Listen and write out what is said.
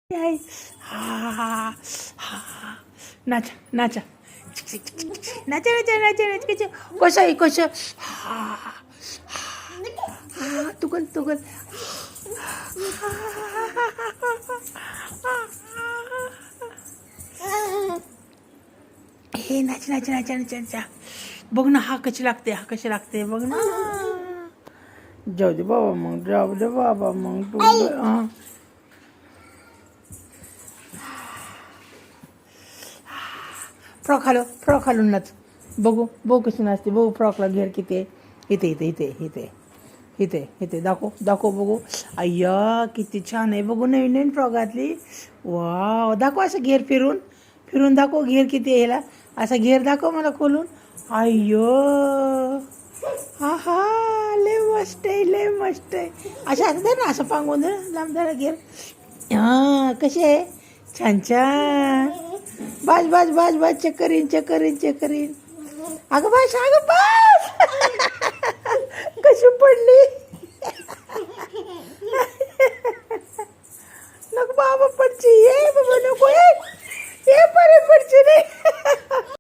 आहे. हा हा हा नाचा नाचा नाचा नाचा नाचा नाच कसं आहे कसं हा हा तुगल तुगल हे नाच नाच नाच नाच नाचा बघ ना हा कशी लागते बघ ना जाऊ दे बाबा मग जाऊ दे बाबा मग तू फ्रॉक घालून नाच बघू कशी नाचते बघू फ्रॉकला घेर किती आहे. इथे इथे इथे इथे इथे इथे दाखव बघू अय्या किती छान आहे बघू नवीन नवीन फ्रॉक घातली वा दाखव असं घेर फिरून दाखव घेर किती आहे ह्याला असा घेर दाखव मला खोलून अय्यो हा हा लय मस्त आहे असं असं दे ना असं पांगून दे लांब जरा घेर हां कशी आहे छान छान बस चक्करीन अगं बस कशी पडली नको बाबा पडची ये